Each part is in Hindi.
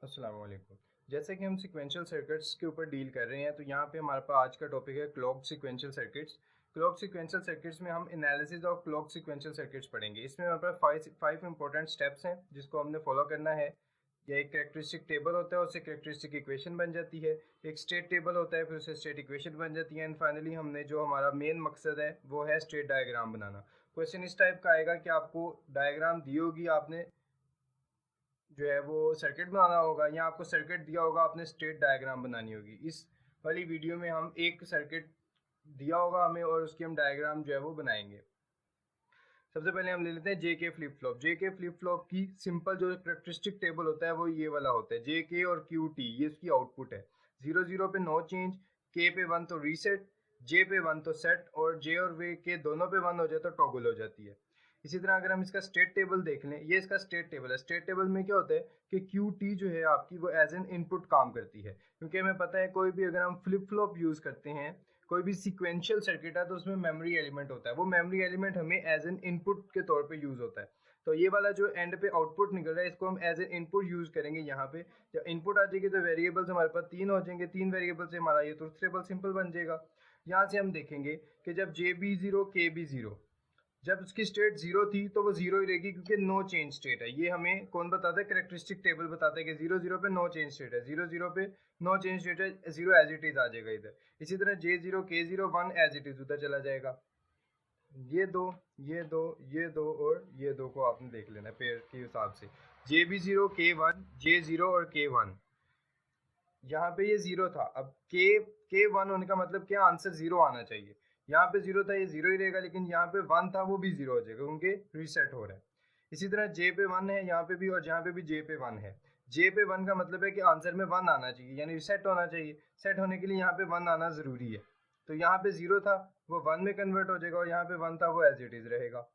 अस्सलाम वालेकुम। जैसे कि हम सीक्वेंशियल सर्किट्स के ऊपर डील कर रहे हैं, तो यहाँ पे हमारे पास आज का टॉपिक है clock sequential circuits. Clock sequential circuits में हम analysis of clock sequential circuits पढ़ेंगे। इसमें हमारे पास फाइव इंपॉर्टेंट स्टेप्स हैं जिसको हमने फॉलो करना है। ये एक कैरेक्टरिस्टिक टेबल होता है, उससे कैरेक्टरिस्टिक इक्वेशन बन जाती है। एक स्टेट टेबल होता है, फिर उससे स्टेट इक्वेशन बन जाती है। एंड फाइनली हमने जो हमारा मेन मकसद है वो है स्टेट डायग्राम बनाना। क्वेश्चन इस टाइप का आएगा कि आपको डायग्राम दी होगी, आपने जो है वो सर्किट बनाना होगा, या आपको सर्किट दिया होगा, आपने स्टेट डायग्राम बनानी होगी। इस वाली वीडियो में हम एक सर्किट दिया होगा हमें और उसकी हम डायग्राम जो है वो बनाएंगे। सबसे पहले हम ले लेते हैं जे K flip flop. J K flip flop की सिंपल जो करेक्टरिस्टिक टेबल होता है वो ये वाला होता है, जे के और क्यू टी, ये उसकी आउटपुट है। 0 0 पे नो चेंज, के पे 1 तो रीसेट, जे पे 1 तो सेट, और जे और वे के दोनों पे 1 हो जाए तो टॉगल हो जाती है। इसी तरह अगर हम इसका स्टेट टेबल देख लें, ये इसका स्टेट टेबल है। स्टेट टेबल में क्या होता है कि क्यू टी जो है आपकी वो एज एन इनपुट काम करती है, क्योंकि हमें पता है कोई भी अगर हम फ्लिप फ्लॉप यूज करते हैं, कोई भी सीक्वेंशियल सर्किट है, तो उसमें मेमोरी एलिमेंट होता है। वो मेमोरी एलिमेंट हमें एज एन इनपुट के तौर पे यूज होता है। तो ये वाला जो एंड पे आउटपुट निकल रहा है, इसको हम एज एन इनपुट यूज करेंगे। यहाँ पे जब इनपुट आ जाएगी तो वेरिएबल्स हमारे पास 3 हो जाएंगे। 3 वेरिएबल से हमारा ये ट्रुथ टेबल सिंपल बन जाएगा। यहाँ से हम देखेंगे कि जब जे बी जीरो के बी जीरो, जब उसकी स्टेट जीरो थी तो वो जीरो ही रहेगी, क्योंकि नो चेंज स्टेट है। ये हमें कौन बताता है? कैरेक्टरिस्टिक टेबल बताता है कि 0 0 पे नो चेंज स्टेट है। 0 0 पे नो चेंज स्टेट है, जीरो एज इट इज आ जाएगा इधर। इसी तरह जे जीरो के जीरो 1 एज इट इज उधर चला जाएगा। ये दो, ये दो, ये दो और ये दो को आपने देख लेना पेयर के हिसाब से। जे बी जीरो के वन, जे जीरो और के वन, यहाँ पे ये जीरो था। अब के वन होने का मतलब क्या? आंसर जीरो आना चाहिए। यहाँ पे जीरो था, ये जीरो ही रहेगा, लेकिन यहाँ पे वन था वो भी जीरो हो जाएगा क्योंकि रीसेट हो रहा है। इसी तरह जे पे वन है यहाँ पे भी, और जहाँ पे भी जे पे वन है। जे पे वन का मतलब है कि आंसर में वन आना चाहिए, यानी सेट होना चाहिए। सेट होने के लिए यहाँ पे वन आना जरूरी है। तो यहाँ पे जीरो था, वो वन में कन्वर्ट हो जाएगा, और यहाँ पे वन था वो एज इट इज रहेगा।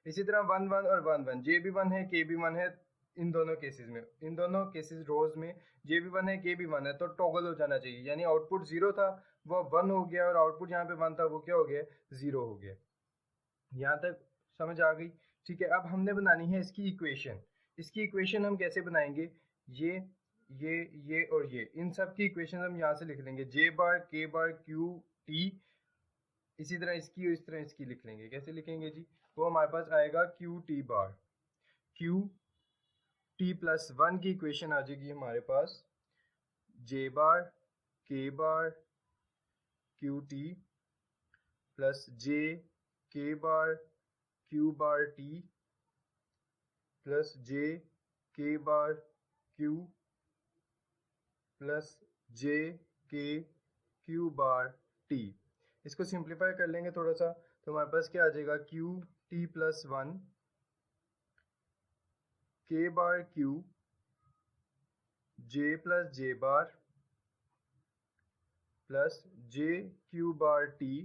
इसी तरह वन वन और वन वन, जे भी वन है के भी वन है। इन दोनों केसेस में, इन दोनों केसेस रोज में जे भी वन है के भी वन है, तो टॉगल हो जाना चाहिए। यानी आउटपुट जीरो था वो वन हो गया, और आउटपुट यहाँ पे वन था वो क्या हो गया? जीरो हो गया। यहाँ तक समझ आ गई? ठीक है, अब हमने बनानी है इसकी इक्वेशन। इसकी इक्वेशन हम कैसे बनाएंगे? ये ये और ये, इन सब की इक्वेशन हम यहाँ से लिख लेंगे, जे बार के बार क्यू टी। इसी तरह इसकी और इस तरह इसकी लिख लेंगे। कैसे लिखेंगे जी? वो हमारे पास आएगा Q T bar, Q T plus one की इक्वेशन आ जाएगी हमारे पास, जे बार के बार क्यू टी प्लस जे के बार क्यू बार टी प्लस जे के बार क्यू प्लस जे के क्यू बार टी। इसको सिंप्लीफाई कर लेंगे थोड़ा सा, तो हमारे पास क्या आ जाएगा? क्यू टी प्लस वन के बार क्यू जे प्लस जे बार प्लस जे क्यू बार टी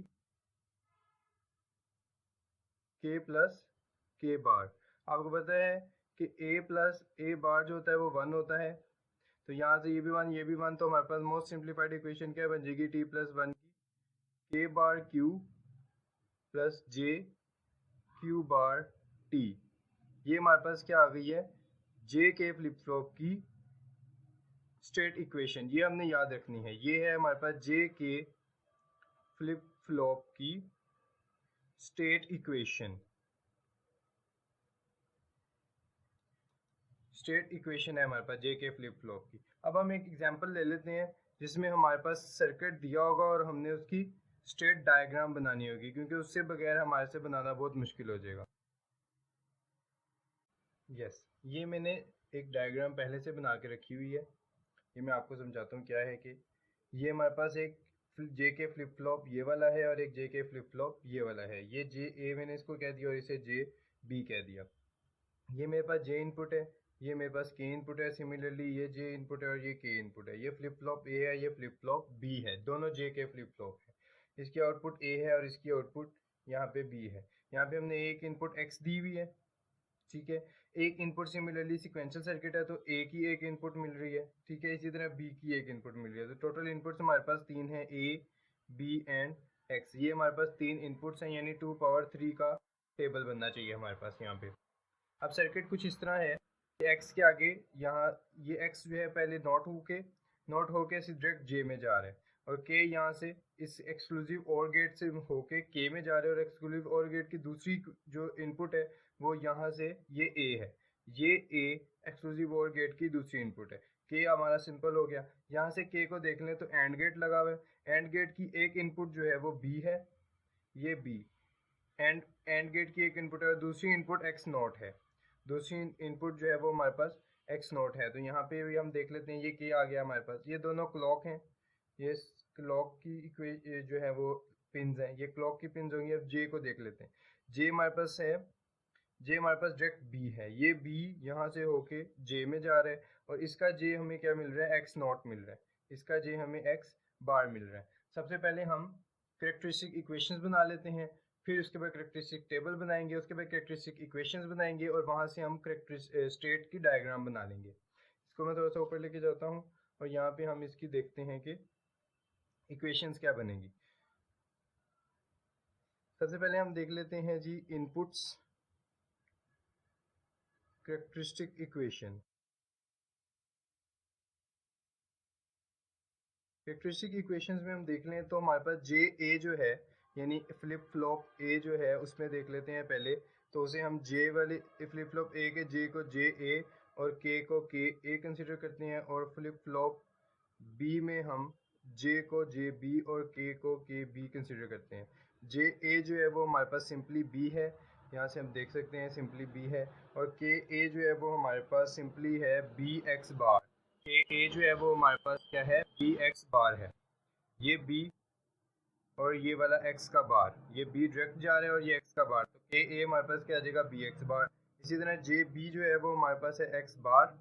के प्लस के बार। आपको पता है कि a प्लस ए बार जो होता है वो वन होता है, तो यहाँ से ये भी वन ये भी वन, तो हमारे पास मोस्ट सिंप्लीफाइड इक्वेशन क्या बन जाएगी? t प्लस वन की के बार क्यू प्लस जे क्यू बार टी। ये हमारे पास क्या आ गई है? जे के फ्लिप फ्लॉप की स्टेट इक्वेशन। ये हमने याद रखनी है। ये है हमारे पास जे के फ्लिप फ्लॉप की स्टेट इक्वेशन। स्टेट इक्वेशन है हमारे पास जे के फ्लिप फ्लॉप की। अब हम एक एग्जांपल ले लेते हैं जिसमें हमारे पास सर्किट दिया होगा और हमने उसकी स्टेट डायग्राम बनानी होगी, क्योंकि उससे बगैर हमारे से बनाना बहुत मुश्किल हो जाएगा। यस, ये मैंने एक डायग्राम पहले से बना के रखी हुई है। ये मैं आपको समझाता हूँ क्या है कि ये हमारे पास एक जे के फ्लिप फ्लॉप ये वाला है, और एक जे के फ्लिप फ्लॉप ये वाला है। ये जे ए मैंने इसको कह दिया और इसे जे बी कह दिया। ये मेरे पास जे इनपुट है, ये मेरे पास के इनपुट है। सिमिलरली ये जे इनपुट है और ये के इनपुट है। ये फ्लिप फ्लॉप ए है, ये फ्लिप फ्लॉप बी है, दोनों जे के फ्लिप फ्लॉप है। इसकी आउटपुट ए है और इसकी आउटपुट यहाँ पे बी है। यहाँ पे हमने एक इनपुट एक्स दी हुई है, ठीक है। एक इनपुट सिमिलरली सिक्वेंशियल सर्किट है तो ए की एक इनपुट मिल रही है, ठीक है। इसी तरह बी की एक इनपुट मिल रही है, तो टोटल इनपुट्स हमारे पास तीन है, ए बी एंड एक्स। ये हमारे पास तीन इनपुट्स हैं, यानी 2 पावर 3 का टेबल बनना चाहिए हमारे पास यहाँ पे। अब सर्किट कुछ इस तरह है, एक्स के आगे यहाँ ये एक्स जो है पहले नॉट होके डायरेक्ट जे में जा रहा है, और के यहाँ से इस एक्सक्लूसिव और गेट से होके के में जा रहा है, और एक्सक्लूसिव और गेट की दूसरी जो इनपुट है वो यहाँ से ये ए है, ये ए एक्सक्लूसिव और गेट की दूसरी इनपुट है। के हमारा सिंपल हो गया। यहाँ से के को देख लें तो एंड गेट लगा हुआ है, एंड गेट की एक इनपुट जो है वो बी है, ये बी एंड गेट की एक इनपुट है, दूसरी इनपुट एक्स नॉट है, दूसरी इनपुट जो है वो हमारे पास एक्स नॉट है। तो यहाँ पे भी हम देख लेते हैं ये के आ गया हमारे पास। ये दोनों क्लॉक हैं, ये क्लॉक की ये जो है वो पिंस हैं, ये क्लॉक की पिंस होंगी। अब जे को देख लेते हैं, जे हमारे पास है, जे हमारे पास डायरेक्ट बी है, ये बी यहाँ से होके जे में जा रहा है, और इसका जे हमें क्या मिल रहा है, एक्स नॉट मिल रहा है, इसका जे हमें एक्स बार मिल रहा है। सबसे पहले हम कैरेक्टरिस्टिक इक्वेशंस बना लेते हैं, फिर उसके बाद कैरेक्टरिस्टिक टेबल बनाएंगे, उसके बाद कैरेक्टरिस्टिक इक्वेशंस बनाएंगे, और वहाँ से हम स्टेट की डायग्राम बना लेंगे। इसको मैं थोड़ा सा ऊपर लेके जाता हूँ, और यहाँ पे हम इसकी देखते हैं कि इक्वेशंस क्या बनेंगी। सबसे पहले हम देख लेते हैं जी inputs characteristic equation. Characteristic equations में हम देख लें तो हमारे पास जे ए जो है, यानी फ्लिप फ्लॉप ए जो है, उसमें देख लेते हैं पहले। तो उसे हम जे वाले फ्लिप फ्लॉप ए के जे को जे ए और के को के ए कंसिडर करते हैं, और फ्लिप फ्लॉप बी में हम जे को जे बी और के को के बी कंसिडर करते हैं। जे ए जो है वो हमारे पास सिंपली बी है, यहाँ से हम देख सकते हैं सिंपली बी है, और के ए जो है वो हमारे पास सिंपली है बी एक्स बार। के ए जो है वो हमारे पास क्या है, बी एक्स बार है, ये बी और ये वाला एक्स का बार, ये बी डायरेक्ट जा रहा है और ये एक्स का बार, तो के ए हमारे पास क्या आ जाएगा, बी एक्स बार। इसी तरह जे बी जो है वो हमारे पास है एक्स बार,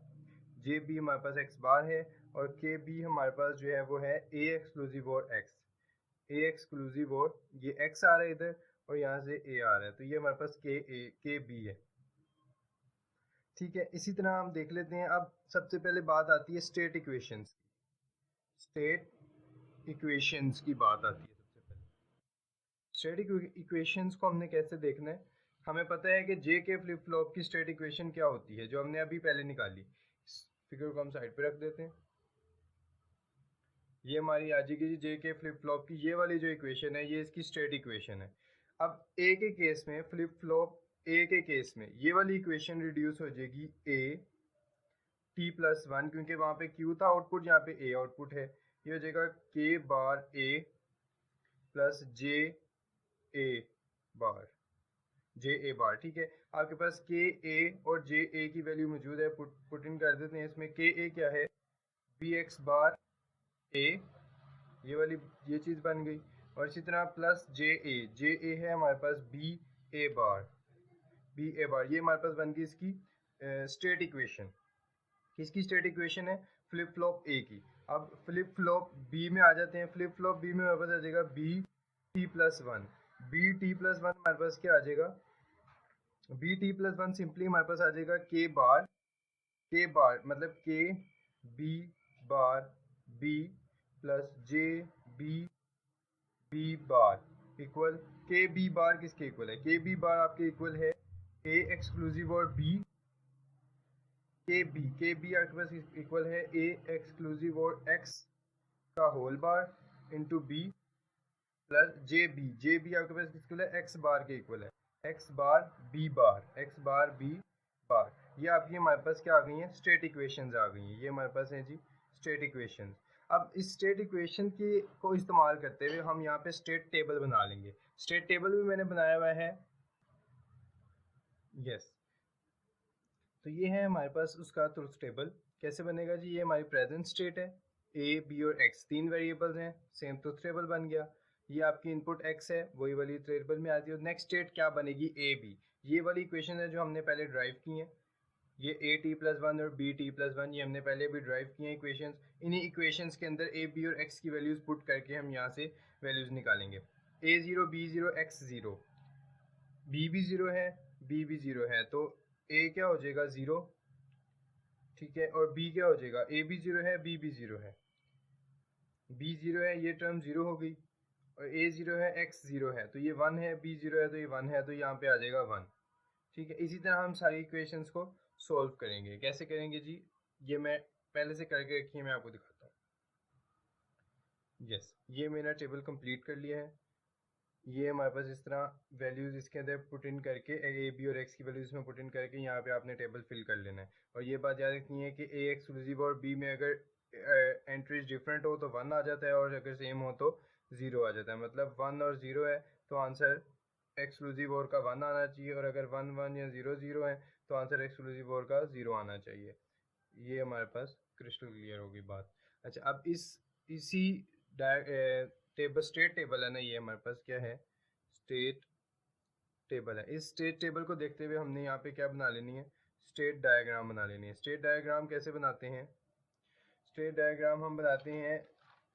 जे बी हमारे पास एक्स बार है, और के बी हमारे पास जो है वो है A exclusive or x, A exclusive और ये एक्स आ रहा है इधर, और यहाँ से ए आ रहा है, तो ये हमारे पास के बी है। ठीक है, इसी तरह हम देख लेते हैं। अब सबसे पहले बात आती है स्टेट इक्वेशंस की, स्टेट इक्वेशंस की बात आती है। सबसे पहले स्टेट इक्वेशंस को हमने कैसे देखना है, हमें पता है कि जे के फ्लिप फ्लॉप की स्टेट इक्वेशन क्या होती है, जो हमने अभी पहले निकाली। फिगर को हम साइड पे रख देते हैं, ये हमारी आ जाएगी जे के फ्लिप फ्लॉप की ये वाली जो इक्वेशन है, ये इसकी स्टेट इक्वेशन है। अब ए के केस में, फ्लिप फ्लॉप ए के केस में ये वाली इक्वेशन रिड्यूस हो जाएगी ए टी प्लस वन, क्योंकि वहाँ पे क्यू था आउटपुट, यहाँ पे ए आउटपुट है, ये हो जाएगा के बार ए प्लस जे ए बार, जे ए बार। ठीक है, आपके पास के ए और जे ए की वैल्यू मौजूद है, पुट इन कर देते हैं इसमें। के ए क्या है, बी एक्स बार ए, ये वाली ये चीज़ बन गई, और इसी तरह प्लस जे ए है हमारे पास बी ए बार, बी ए बार, ये हमारे पास बन गई इसकी स्टेट इक्वेशन। किसकी स्टेट इक्वेशन है, फ्लिप फ्लॉप ए की। अब फ्लिप फ्लॉप बी में आ जाते हैं, फ्लिप फ्लॉप बी में हमारे पास आ जाएगा B T plus one, B T plus one हमारे पास क्या आ जाएगा, B T plus one simply हमारे पास आ जाएगा के बार मतलब K B bar B plus J B B bar equal K B bar किसके इक्वल है, के बी बार आपके इक्वल है A exclusive or B, K B आपके पास इक्वल है ए एक्सक्लूसिव और एक्स का whole bar into B plus J B आपके पास इक्वल है एक्स बार के इक्वल है, एक्स बार बी बार। ये आपकी हमारे पास क्या आ गई हैं, स्टेट इक्वेशंस आ गई हैं, ये हमारे पास है जी स्टेट इक्वेशंस। अब इस स्टेट इक्वेशन की को इस्तेमाल करते हुए हम यहाँ पे स्टेट टेबल बना लेंगे। स्टेट टेबल भी मैंने बनाया हुआ है, यस। तो ये है हमारे पास उसका ट्रुथ टेबल। कैसे बनेगा जी, ये हमारी प्रेजेंट स्टेट है, ए बी और एक्स तीन वेरिएबल्स हैं, सेम ट्रुथ टेबल बन गया। ये आपकी इनपुट एक्स है, वही वाली टेबल में आती है। नेक्स्ट स्टेट क्या बनेगी, ए बी, ये वाली इक्वेशन है जो हमने पहले ड्राइव की है, ये ए टी प्लस वन और बी टी प्लस वन, ये हमने पहले भी ड्राइव किए हैं इक्वेशंस। इन्हीं इक्वेशंस के अंदर ए बी और एक्स की वैल्यूज पुट करके हम यहाँ से वैल्यूज निकालेंगे। A zero B zero X zero, B भी ज़ीरो है बी भी ज़ीरो है, तो ए क्या हो जाएगा ज़ीरो, ठीक है, और बी क्या हो जाएगा, ए भी ज़ीरो है बी भी ज़ीरो है, बी ज़ीरो है ये टर्म ज़ीरो हो गई, और ए ज़ीरो है एक्स ज़ीरो है, तो ये वन है, बी ज़ीरो है तो ये वन है, तो यहाँ पे आ जाएगा वन। ठीक है, इसी तरह हम सारी इक्वेशंस को सॉल्व करेंगे। कैसे करेंगे जी, ये मैं पहले से करके रखिए, मैं आपको दिखाता हूँ। यस, ये मैंने टेबल कंप्लीट कर लिया है। ये हमारे पास इस तरह वैल्यूज़ इसके अंदर पुट इन करके ए बी और एक्स की वैल्यूज़ में पुट इन करके यहाँ पे आपने टेबल फिल कर लेना है। और ये बात याद रखनी है कि ए एक्सक्लूसिव और बी में अगर एंट्रीज डिफरेंट हो तो 1 आ जाता है, और अगर सेम हो तो 0 आ जाता है। मतलब 1 और 0 है तो आंसर एक्सक्लूसिव और का 1 आना चाहिए, और अगर 1 1 या 0 0 है तो आंसर एक्सक्लूसिव और का 0 आना चाहिए। ये हमारे पास क्रिस्टल क्लियर होगी बात। अच्छा, अब इसी टेबल, स्टेट टेबल है ना, ये हमारे पास क्या है, स्टेट टेबल है। इस स्टेट टेबल को देखते हुए हमने यहाँ पे क्या बना लेनी है, स्टेट डायग्राम बना लेनी है। स्टेट डायग्राम कैसे बनाते हैं, स्टेट डायग्राम हम बनाते हैं,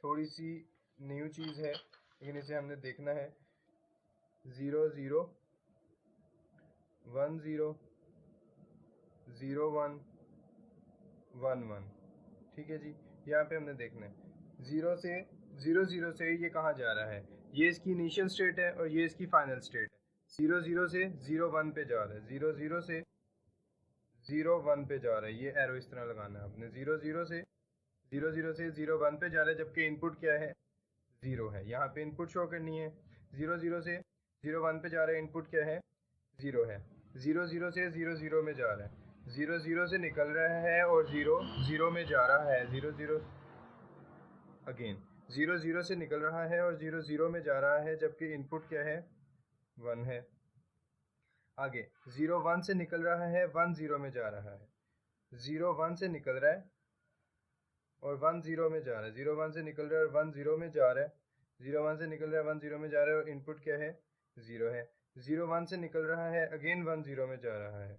थोड़ी सी न्यू चीज़ है लेकिन इसे हमने देखना है। 0 0 1 0 0 1 1 1, ठीक है जी। यहाँ पे हमने देखना है 0 से ये कहाँ जा रहा है, ये इसकी इनिशियल स्टेट है और ये इसकी फाइनल स्टेट है। 0 0 से 0 1 पे जा रहा है, 0 0 से 0 1 पे जा रहा है। ये एरो इस तरह लगाना है आपने। 0 0 से 0 1 पे जा रहा है, जबकि इनपुट क्या है, 0 है। यहाँ पे इनपुट शो करनी है। 0 0 से 0 1 पे जा रहा है, इनपुट क्या है, 0 है। 0 0 से 0 0 में जा रहा है, 0 0 से निकल रहा है और 0 0 में जा रहा है। 0 0 अगेन 0 0 से निकल रहा है और 0 0 में जा रहा है, जबकि इनपुट क्या है, 1 है। आगे 0 1 से निकल रहा है, 1 0 में जा रहा है। 0 1 से निकल रहा है और 1 0 में जा रहा है। 0 1 से निकल रहा है और 1 0 में जा रहा है। 0 1 से निकल रहा है, 1 0 में जा रहा है और इनपुट क्या है, 0 है। 0 1 से निकल रहा है, अगेन 1 0 में जा रहा है,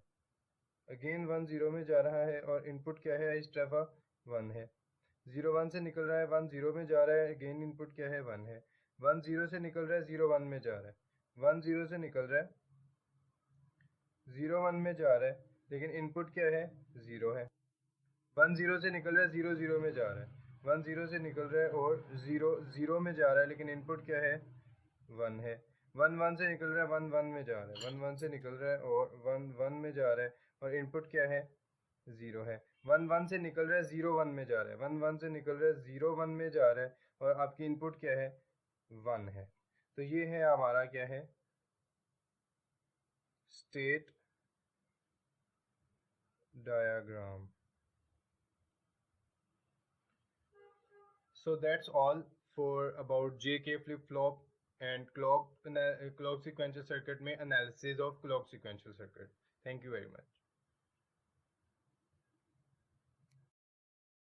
अगेन 1 0 में जा रहा है और इनपुट क्या है, इस दफ़ा 1 है। 0 1 से निकल रहा है, 1 0 में जा रहा है, अगेन इनपुट क्या है, 1 है। 1 0 से निकल रहा है, 0 1 में जा रहा है। 1 0 से निकल रहा है, 0 1 में जा रहा है, लेकिन इनपुट क्या है, 0 है। 1 0 से निकल रहा है, 0 0 में जा रहा है। 1 0 से निकल रहा है और 0 0 में जा रहा है, लेकिन इनपुट क्या है, 1 है। 1 1 से निकल रहा है, 1 1 में जा रहा है। 1 1 से निकल रहा है और 1 1 में जा रहा है और इनपुट क्या है, 0 है। 1 1 से निकल रहा है, 0 1 में जा रहा है। 1 1 से निकल रहा है, 0 1 में जा रहा है और आपकी इनपुट क्या है, 1 है। तो ये है हमारा क्या है, state diagram. So that's all for about JK flip-flop and clock sequential circuit में analysis of clock sequential circuit. Thank you very much.